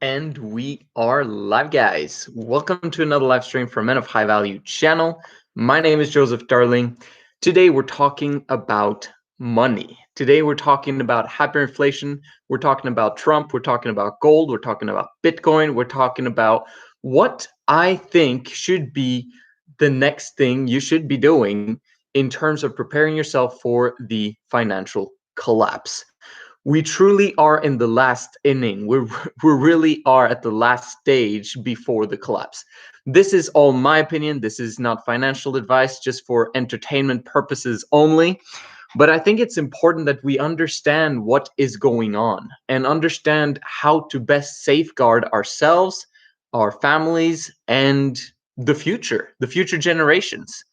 And we are live, guys. Welcome to another live stream from Men of High Value channel. My name is Joseph Darling. Today we're talking about money. Today we're talking about hyperinflation. We're talking about Trump. We're talking about gold. We're talking about Bitcoin. We're talking about what I think should be the next thing you should be doing in terms of preparing yourself for the financial collapse. We truly are in the last inning. We really are at the last stage before the collapse. This is all my opinion. This is not financial advice, just for entertainment purposes only. But I think it's important that we understand what is going on and understand how to best safeguard ourselves, our families, and the future generations.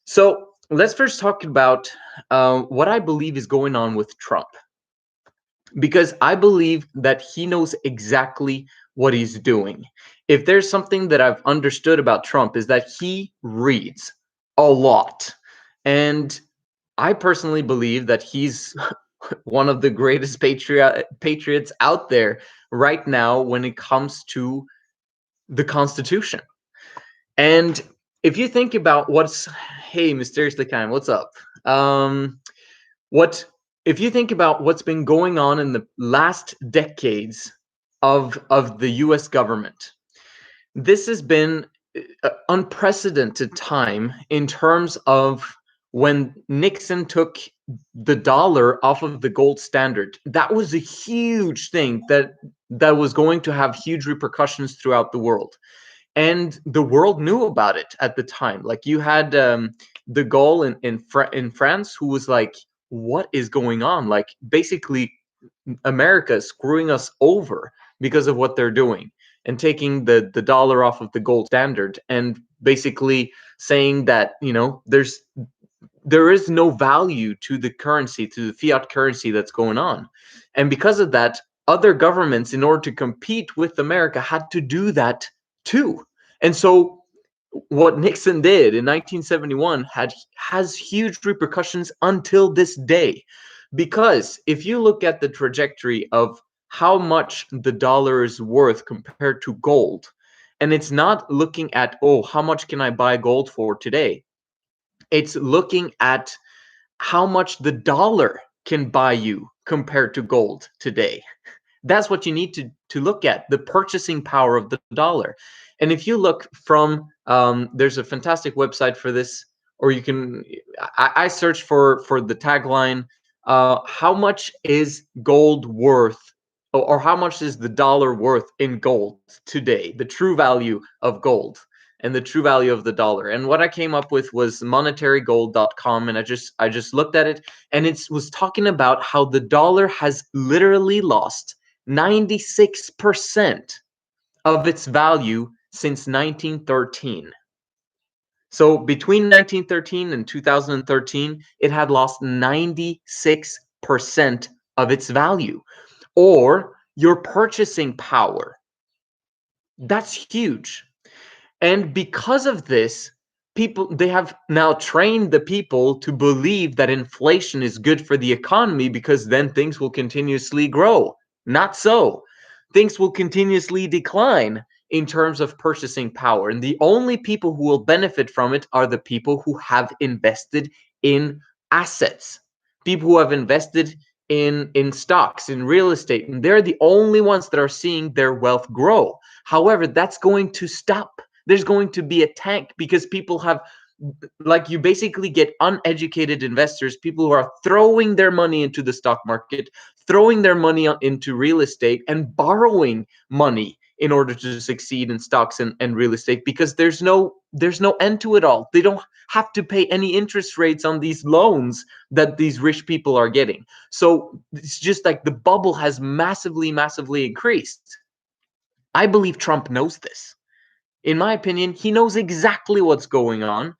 So let's first talk about what I believe is going on with Trump, because I believe that he knows exactly what he's doing. If there's something that I've understood about Trump, is that he reads a lot. And I personally believe that he's one of the greatest patriots out there right now when it comes to the Constitution. And if you think about hey, Mysteriously Kind, what's up? What if you think about what's been going on in the last decades of the US government? This has been unprecedented time in terms of when Nixon took the dollar off of the gold standard. That was a huge thing that was going to have huge repercussions throughout the world. And the world knew about it at the time. Like, you had de Gaulle in France, who was like, what is going on? Like, basically America is screwing us over because of what they're doing and taking the dollar off of the gold standard, and basically saying that, there is no value to the currency, to the fiat currency that's going on. And because of that, other governments, in order to compete with America, had to do that too. And so what Nixon did in 1971 has huge repercussions until this day. Because if you look at the trajectory of how much the dollar is worth compared to gold, and it's not looking at, oh, how much can I buy gold for today? It's looking at how much the dollar can buy you compared to gold today. That's what you need to look at, the purchasing power of the dollar. And if you look from, there's a fantastic website for this, or you can, I searched for the tagline, how much is gold worth, or how much is the dollar worth in gold today, the true value of gold and the true value of the dollar. And what I came up with was monetarygold.com, and I just looked at it, and it was talking about how the dollar has literally lost 96% of its value since 1913. So between 1913 and 2013, it had lost 96% of its value, or your purchasing power. That's huge. And because of this, they have now trained the people to believe that inflation is good for the economy, because then things will continuously grow. Not so. Things will continuously decline in terms of purchasing power. And the only people who will benefit from it are the people who have invested in assets, people who have invested in stocks, in real estate. And they're the only ones that are seeing their wealth grow. However, that's going to stop. There's going to be a tank, because people have, like, you basically get uneducated investors, people who are throwing their money into the stock market, throwing their money into real estate, and borrowing money in order to succeed in stocks and real estate, because there's no end to it all. They don't have to pay any interest rates on these loans that these rich people are getting. So it's just like the bubble has massively increased. I believe Trump knows this. In my opinion, he knows exactly what's going on,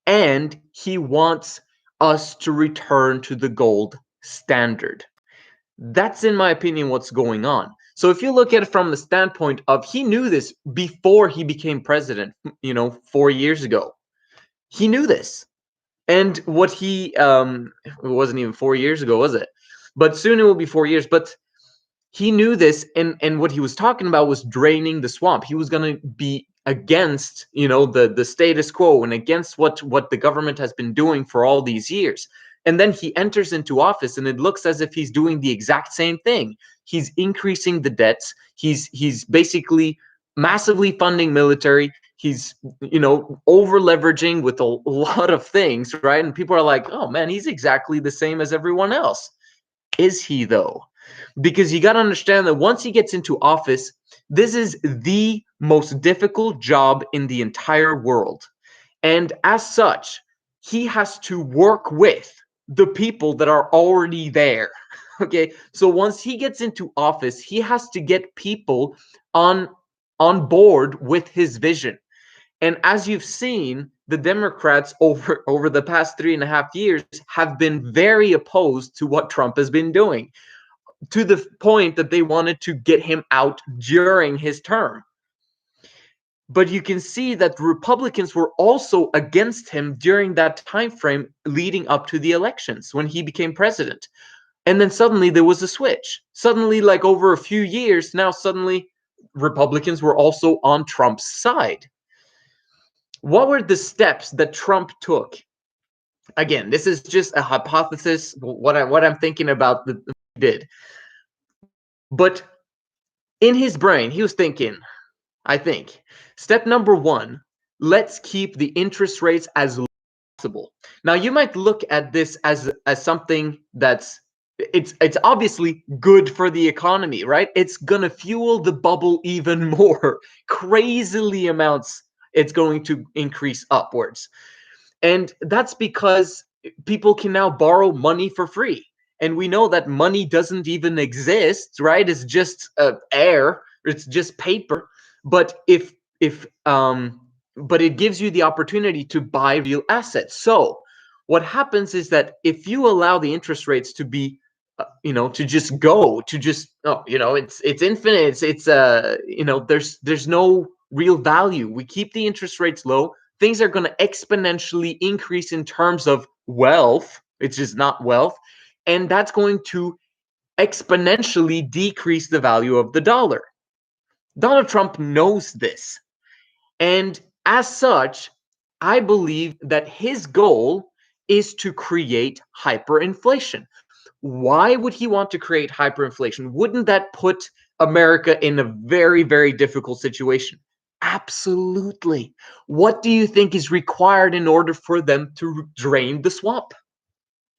and he wants us to return to the gold standard. That's, in my opinion, what's going on. So if you look at it from the standpoint of, he knew this before he became president, 4 years ago. He knew this. And what it wasn't even 4 years ago, was it? But soon it will be 4 years. But He knew this, and what he was talking about was draining the swamp. He was going to be against, the status quo and against what the government has been doing for all these years. And then he enters into office, and it looks as if he's doing the exact same thing. He's increasing the debts. He's basically massively funding military. He's over leveraging with a lot of things, right? And people are like, oh man, he's exactly the same as everyone else. Is he though? Because you got to understand that once he gets into office, this is the most difficult job in the entire world. And as such, he has to work with the people that are already there. Okay, so once he gets into office, he has to get people on board with his vision. And as you've seen, the Democrats over the past 3.5 years have been very opposed to what Trump has been doing, to the point that they wanted to get him out during his term. But you can see that Republicans were also against him during that time frame leading up to the elections when he became president. And then suddenly there was a switch. Suddenly, like over a few years, now suddenly Republicans were also on Trump's side. What were the steps that Trump took? Again, this is just a hypothesis, what I'm thinking about that he did. But in his brain, he was thinking, I think, step number one, let's keep the interest rates as low as possible. Now, you might look at this as something that's it's obviously good for the economy, right? It's gonna fuel the bubble even more. Crazily amounts it's going to increase upwards. And that's because people can now borrow money for free. And we know that money doesn't even exist, right? It's just air, it's just paper. But but it gives you the opportunity to buy real assets. So what happens is that if you allow the interest rates to be to just go to just it's infinite, there's no real value. We keep the interest rates low, things are going to exponentially increase in terms of wealth. It's just not wealth, and that's going to exponentially decrease the value of the dollar. Donald Trump knows this, and as such, I believe that his goal is to create hyperinflation. Why would he want to create hyperinflation? Wouldn't that put America in a very, very difficult situation? Absolutely. What do you think is required in order for them to drain the swamp?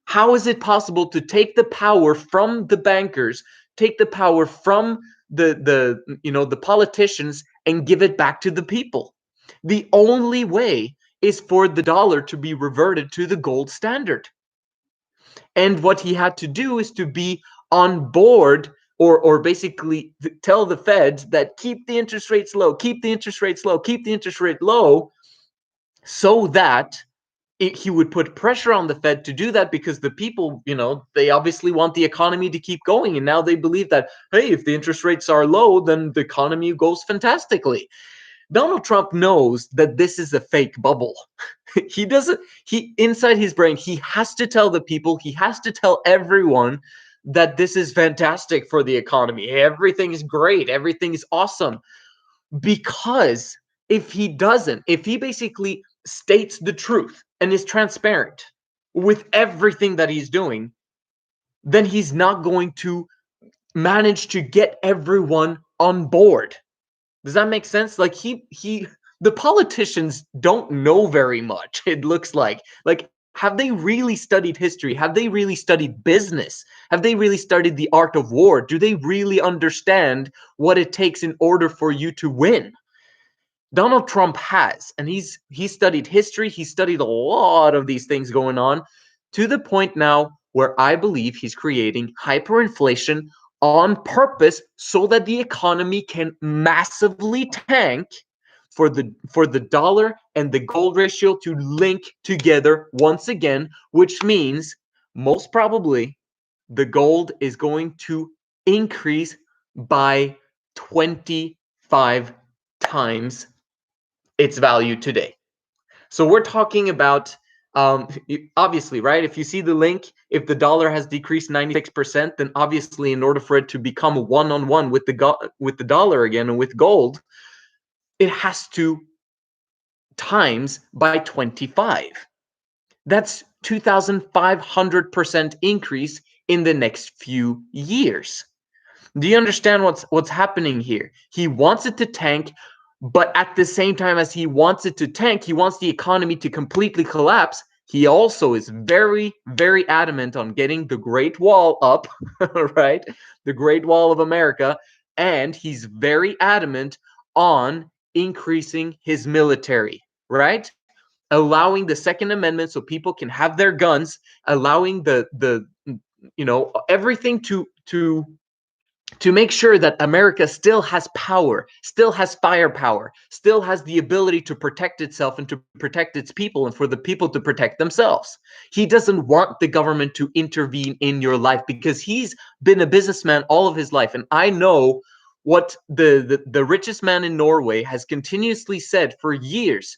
How is it possible to take the power from the bankers, take the power from the politicians, and give it back to the people? The only way is for the dollar to be reverted to the gold standard. And what he had to do is to be on board, or basically tell the Fed that keep the interest rates low, keep the interest rates low, keep the interest rate low, so that he would put pressure on the Fed to do that, because the people, they obviously want the economy to keep going. And now they believe that, hey, if the interest rates are low, then the economy goes fantastically. Donald Trump knows that this is a fake bubble. He inside his brain, he has to tell the people, he has to tell everyone that this is fantastic for the economy. Everything is great, everything is awesome. Because if he doesn't, if he basically states the truth and is transparent with everything that he's doing, then he's not going to manage to get everyone on board. Does that make sense? Like the politicians don't know very much. It looks like have they really studied history? Have they really studied business? Have they really studied the art of war? Do they really understand what it takes in order for you to win? Donald Trump has, and he's studied history. He studied a lot of these things going on, to the point now where I believe he's creating hyperinflation on purpose so that the economy can massively tank, for the dollar and the gold ratio to link together once again, which means most probably the gold is going to increase by 25 times its value today. So we're talking about Obviously, right? If you see the link, if the dollar has decreased 96%, then obviously, in order for it to become a one-on-one with the dollar again and with gold, it has to times by 25. That's 2,500% increase in the next few years. Do you understand what's happening here? He wants it to tank, but at the same time as he wants it to tank, he wants the economy to completely collapse. He also is very, very adamant on getting the Great Wall up, right? The Great Wall of America. And he's very adamant on increasing his military, right? Allowing the Second Amendment so people can have their guns, allowing the everything to make sure that America still has power, still has firepower, still has the ability to protect itself and to protect its people, and for the people to protect themselves. He doesn't want the government to intervene in your life because he's been a businessman all of his life. And I know what the richest man in Norway has continuously said for years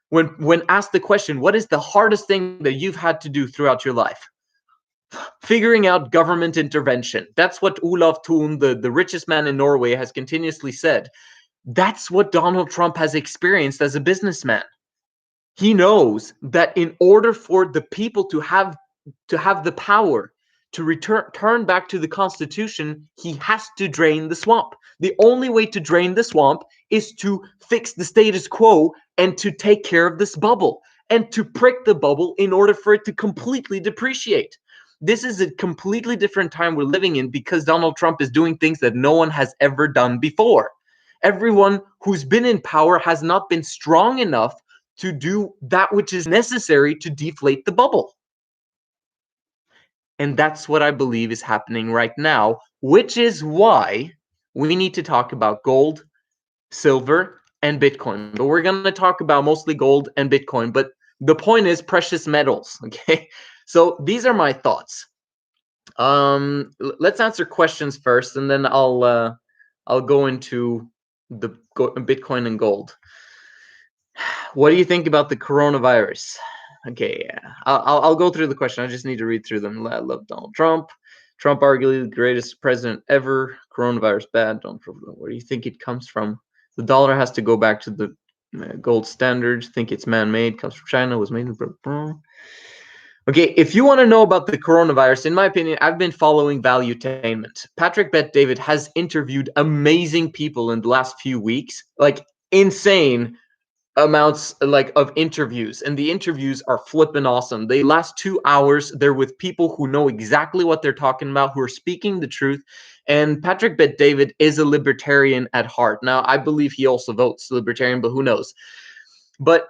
when asked the question, what is the hardest thing that you've had to do throughout your life? Figuring out government intervention. That's what Olav Thon, the richest man in Norway, has continuously said. That's what Donald Trump has experienced as a businessman. He knows that in order for the people to have the power to turn back to the Constitution, he has to drain the swamp. The only way to drain the swamp is to fix the status quo and to take care of this bubble and to prick the bubble in order for it to completely depreciate. This is a completely different time we're living in because Donald Trump is doing things that no one has ever done before. Everyone who's been in power has not been strong enough to do that which is necessary to deflate the bubble. And that's what I believe is happening right now, which is why we need to talk about gold, silver, and Bitcoin. But we're going to talk about mostly gold and Bitcoin. But the point is precious metals, okay? So these are my thoughts. Let's answer questions first, and then I'll go into the Bitcoin and gold. What do you think about the coronavirus? Okay, yeah. I'll go through the question. I just need to read through them. I love Donald Trump. Trump, arguably the greatest president ever. Coronavirus bad. Where do you think it comes from? The dollar has to go back to the gold standard. Think it's man-made. Comes from China. Was made in. Okay, if you want to know about the coronavirus, in my opinion, I've been following Valuetainment. Patrick Bet-David has interviewed amazing people in the last few weeks, like insane amounts of interviews, and the interviews are flippin' awesome. They last 2 hours. They're with people who know exactly what they're talking about, who are speaking the truth. And Patrick Bet-David is a libertarian at heart. Now, I believe he also votes libertarian, but who knows? But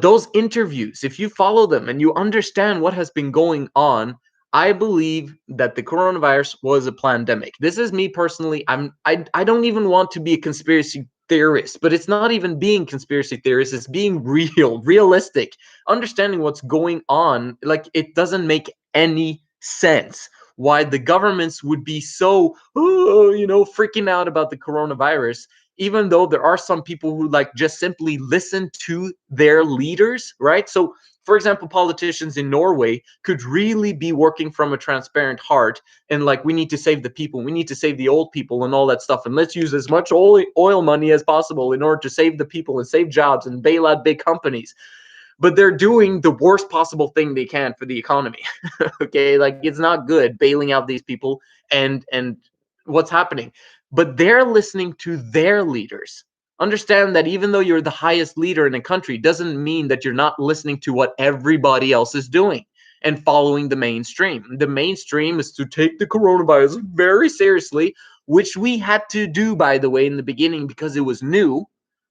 those interviews, if you follow them and you understand what has been going on, I believe that the coronavirus was a pandemic. This is me personally. I don't even want to be a conspiracy theorist, but it's not even being conspiracy theorist, it's being realistic, understanding what's going on. Like, it doesn't make any sense why the governments would be so freaking out about the coronavirus, even though there are some people who just simply listen to their leaders, right? So for example, politicians in Norway could really be working from a transparent heart and we need to save the people, we need to save the old people and all that stuff, and let's use as much oil money as possible in order to save the people and save jobs and bail out big companies. But they're doing the worst possible thing they can for the economy. Okay, it's not good bailing out these people and what's happening. But they're listening to their leaders. Understand that even though you're the highest leader in a country doesn't mean that you're not listening to what everybody else is doing and following the mainstream. The mainstream is to take the coronavirus very seriously, which we had to do, by the way, in the beginning because it was new,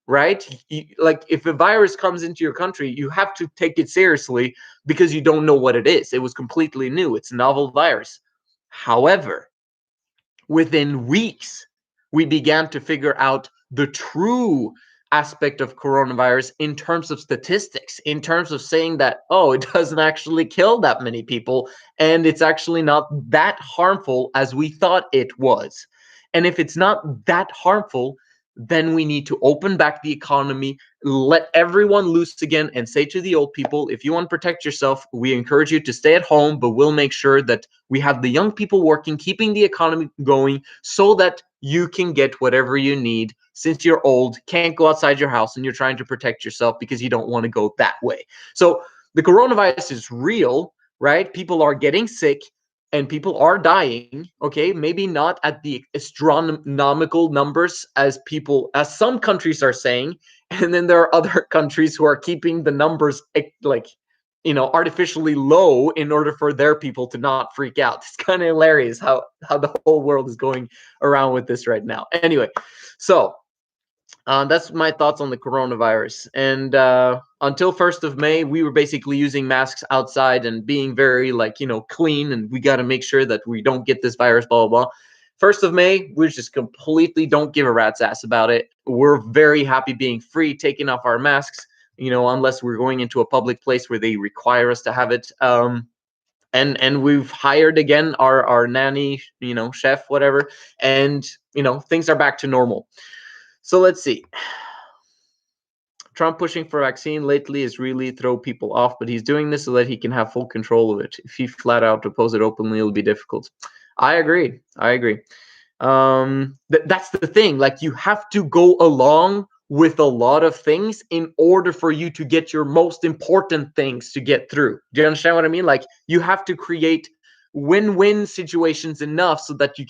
right? If a virus comes into your country, you have to take it seriously because you don't know what it is. It was completely new. It's a novel virus. However, within weeks, we began to figure out the true aspect of coronavirus in terms of statistics, in terms of saying that, oh, it doesn't actually kill that many people, and it's actually not that harmful as we thought it was. And if it's not that harmful, then we need to open back the economy, let everyone loose again, and say to the old people, if you want to protect yourself, we encourage you to stay at home, but we'll make sure that we have the young people working, keeping the economy going, so that you can get whatever you need, since you're old, can't go outside your house, and you're trying to protect yourself because you don't want to go that way. So the coronavirus is real, right? People are getting sick and people are dying. Okay, maybe not at the astronomical numbers as some countries are saying, and then there are other countries who are keeping the numbers like, artificially low in order for their people to not freak out. It's kind of hilarious how the whole world is going around with this right now. Anyway, so that's my thoughts on the coronavirus. And until 1st of May, we were basically using masks outside and being very, clean, and we got to make sure that we don't get this virus, blah, blah, blah. 1st of May, we just completely don't give a rat's ass about it. We're very happy being free, taking off our masks, unless we're going into a public place where they require us to have it. And we've hired again our nanny, chef, whatever, and things are back to normal. So let's see. Trump pushing for vaccine lately is really throw people off, but he's doing this so that he can have full control of it. If he flat out oppose it openly, it'll be difficult. I agree. That's the thing. Like, you have to go along with a lot of things in order for you to get your most important things to get through. Do you understand what I mean? Like, you have to create win-win situations enough so that you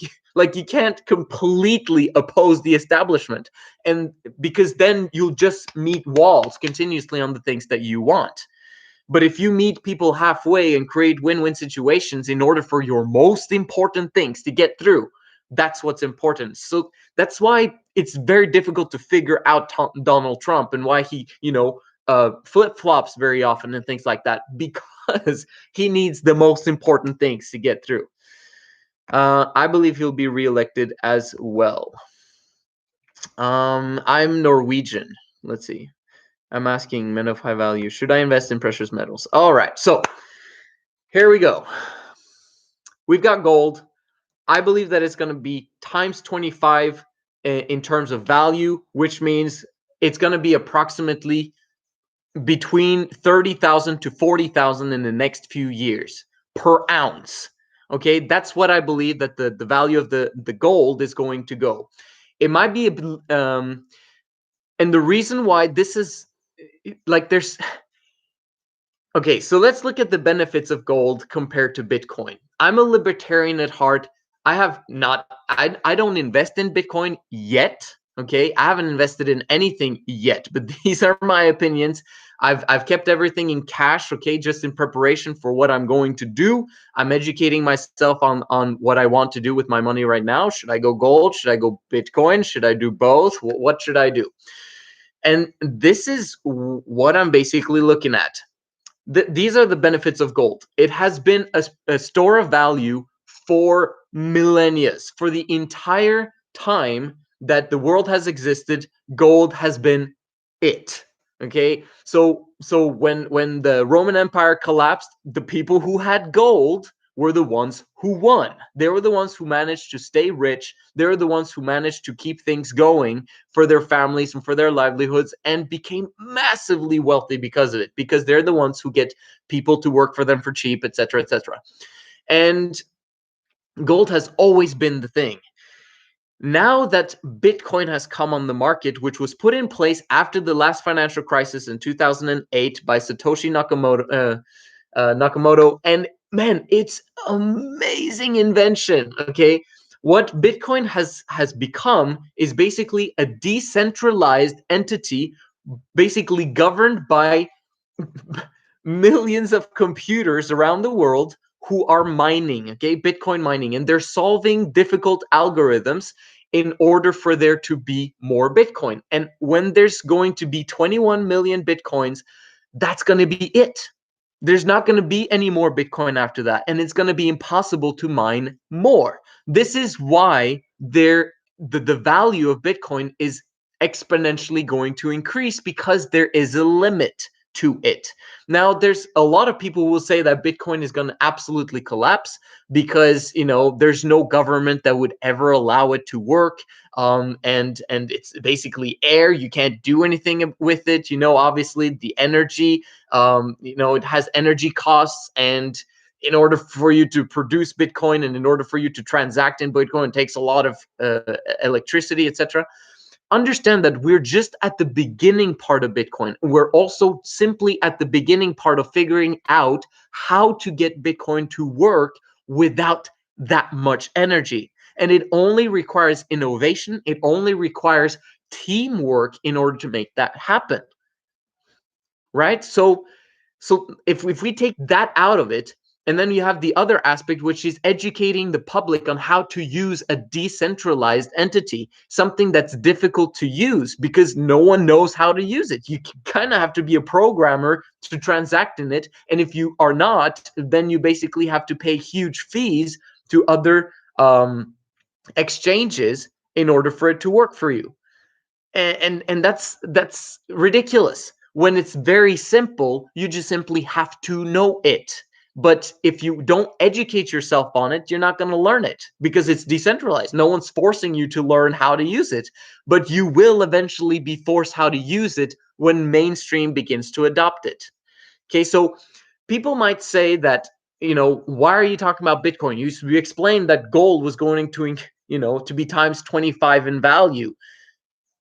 can't completely oppose the establishment, and because then you'll just meet walls continuously on the things that you want. But if you meet people halfway and create win-win situations in order for your most important things to get through, that's what's important. So that's why it's very difficult to figure out Donald Trump and why he, flip-flops very often and things like that, because he needs the most important things to get through. I believe he'll be reelected as well. I'm Norwegian. Let's see. I'm asking men of high value, should I invest in precious metals? All right, so here we go. We've got gold. I believe that it's going to be times 25 in terms of value, which means it's going to be approximately between 30,000 to 40,000 in the next few years per ounce. Okay, that's what I believe that the value of the gold is going to go. It might be and the reason why this is there's okay, so let's look at the benefits of gold compared to Bitcoin. I'm a libertarian at heart. I don't invest in Bitcoin yet. Okay, I haven't invested in anything yet, but these are my opinions. I've kept everything in cash, okay, just in preparation for what I'm going to do. I'm educating myself on what I want to do with my money right now. Should I go gold? Should I go Bitcoin? Should I do both? What should I do? And this is what I'm basically looking at. These are the benefits of gold. It has been a store of value for millennia. For the entire time that the world has existed, gold has been it. Okay, so when the Roman Empire collapsed, the people who had gold were the ones who won. They were the ones who managed to stay rich. They were the ones who managed to keep things going for their families and for their livelihoods, and became massively wealthy because of it, because they're the ones who get people to work for them for cheap, etc., etc. And gold has always been the thing. Now that Bitcoin has come on the market, which was put in place after the last financial crisis in 2008 by Satoshi Nakamoto, and man, it's amazing invention. Okay, what Bitcoin has become is basically a decentralized entity, basically governed by millions of computers around the world who are mining, okay, Bitcoin mining, and they're solving difficult algorithms in order for there to be more Bitcoin. And when there's going to be 21 million Bitcoins, that's going to be it. There's not going to be any more Bitcoin after that, and it's going to be impossible to mine more. This is why the value of Bitcoin is exponentially going to increase, because there is a limit to it. Now, there's a lot of people who will say that Bitcoin is going to absolutely collapse because, there's no government that would ever allow it to work. and it's basically air. You can't do anything with it. Obviously the energy, it has energy costs, and in order for you to produce Bitcoin and in order for you to transact in Bitcoin, it takes a lot of electricity, etc. Understand that we're just at the beginning part of Bitcoin. We're also simply at the beginning part of figuring out how to get Bitcoin to work without that much energy. And it only requires innovation. It only requires teamwork in order to make that happen. Right? So if we take that out of it, and then you have the other aspect, which is educating the public on how to use a decentralized entity, something that's difficult to use because no one knows how to use it. You kind of have to be a programmer to transact in it. And if you are not, then you basically have to pay huge fees to other exchanges in order for it to work for you. And that's ridiculous. When it's very simple, you just simply have to know it. But if you don't educate yourself on it, you're not going to learn it because it's decentralized. No one's forcing you to learn how to use it, but you will eventually be forced how to use it when mainstream begins to adopt it. Okay, so people might say that, why are you talking about Bitcoin? You explained that gold was going to, to be times 25 in value.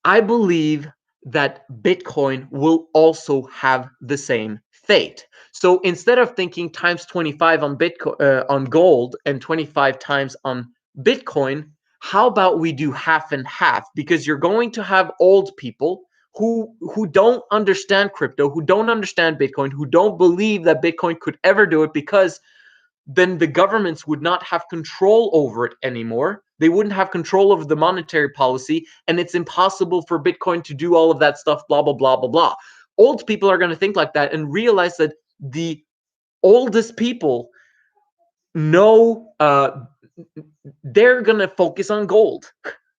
I believe that Bitcoin will also have the same fate. So instead of thinking times 25 on Bitcoin, on gold, and 25 times on Bitcoin, how about we do half and half? Because you're going to have old people who don't understand crypto, who don't understand Bitcoin, who don't believe that Bitcoin could ever do it, because then the governments would not have control over it anymore. They wouldn't have control over the monetary policy, and it's impossible for Bitcoin to do all of that stuff, blah, blah, blah, blah, blah. Old people are going to think like that and realize that the oldest people know they're going to focus on gold,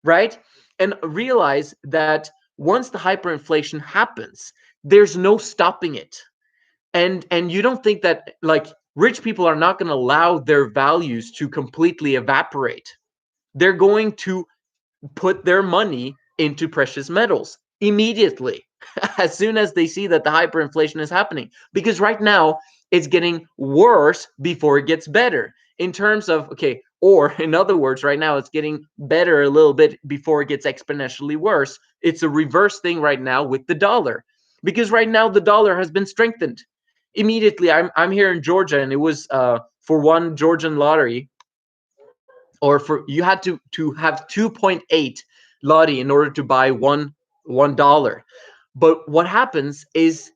right? And realize that once the hyperinflation happens, there's no stopping it. And you don't think that, like, rich people are not going to allow their values to completely evaporate. They're going to put their money into precious metals immediately as soon as they see that the hyperinflation is happening, because right now it's getting worse before it gets better in terms of, okay, or in other words, right now it's getting better a little bit before it gets exponentially worse. It's a reverse thing right now with the dollar, because right now the dollar has been strengthened immediately. I'm here in Georgia, and it was for one Georgian lottery, or for you had to have 2.8 lottery in order to buy $1. But what happens is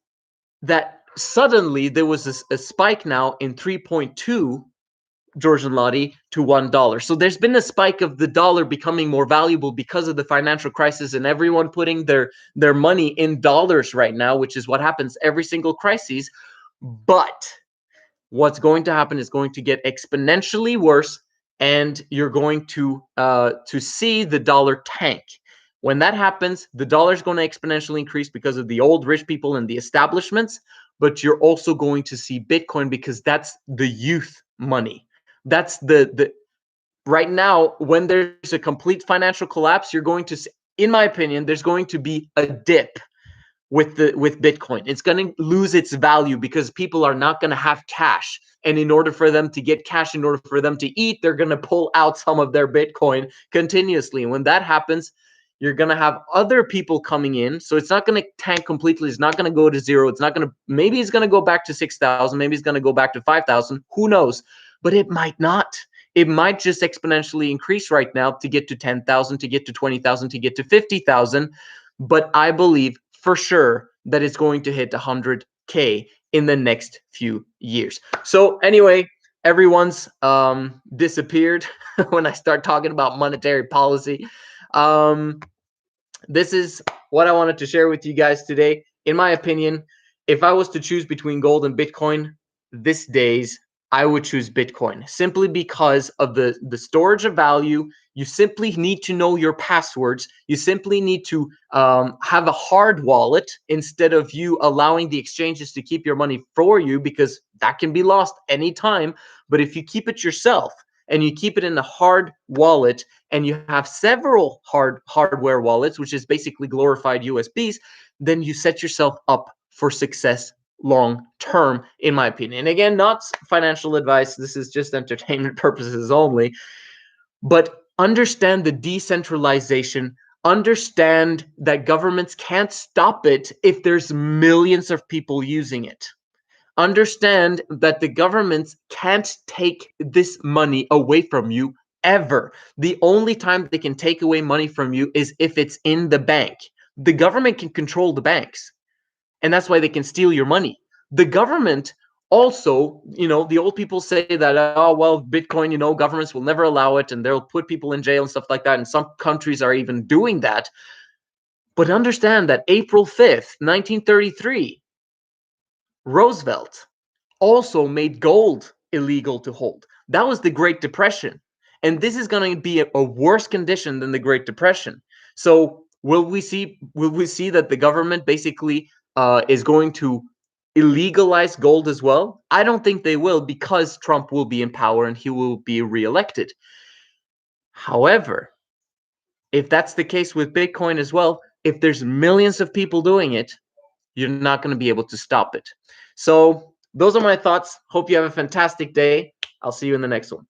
that suddenly there was a spike now in 3.2 Georgian lottery to $1. So there's been a spike of the dollar becoming more valuable because of the financial crisis, and everyone putting their money in dollars right now, which is what happens every single crisis. But what's going to happen is going to get exponentially worse, and you're going to see the dollar tank. When that happens, the dollar is going to exponentially increase because of the old rich people and the establishments, but you're also going to see Bitcoin because that's the youth money. That's the right now, when there's a complete financial collapse, you're going to see, in my opinion, there's going to be a dip with Bitcoin. It's going to lose its value because people are not going to have cash. And in order for them to get cash, in order for them to eat, they're going to pull out some of their Bitcoin continuously. And when that happens, you're going to have other people coming in. So it's not going to tank completely. It's not going to go to zero. It's not going to, maybe it's going to go back to 6,000. Maybe it's going to go back to 5,000. Who knows? But it might not. It might just exponentially increase right now to get to 10,000, to get to 20,000, to get to 50,000. But I believe for sure that it's going to hit 100K in the next few years. So anyway, everyone's disappeared when I start talking about monetary policy. This is what I wanted to share with you guys today. In my opinion, if I was to choose between gold and Bitcoin these days, I would choose Bitcoin, simply because of the storage of value. You simply need to know your passwords. You simply need to have a hard wallet instead of you allowing the exchanges to keep your money for you, because that can be lost anytime. But if you keep it yourself, and you keep it in a hard wallet, and you have several hardware wallets, which is basically glorified USBs, then you set yourself up for success long term, in my opinion. And again, not financial advice. This is just entertainment purposes only. But understand the decentralization. Understand that governments can't stop it if there's millions of people using it. Understand that the governments can't take this money away from you ever. The only time they can take away money from you is if it's in the bank. The government can control the banks, and that's why they can steal your money. The government also, the old people say that, oh, well, Bitcoin, governments will never allow it, and they'll put people in jail and stuff like that, and some countries are even doing that. But understand that April 5th, 1933, Roosevelt also made gold illegal to hold. That was the Great Depression. And this is going to be a worse condition than the Great Depression. So will we see that the government basically is going to illegalize gold as well? I don't think they will, because Trump will be in power and he will be reelected. However, if that's the case with Bitcoin as well, if there's millions of people doing it, you're not going to be able to stop it. So those are my thoughts. Hope you have a fantastic day. I'll see you in the next one.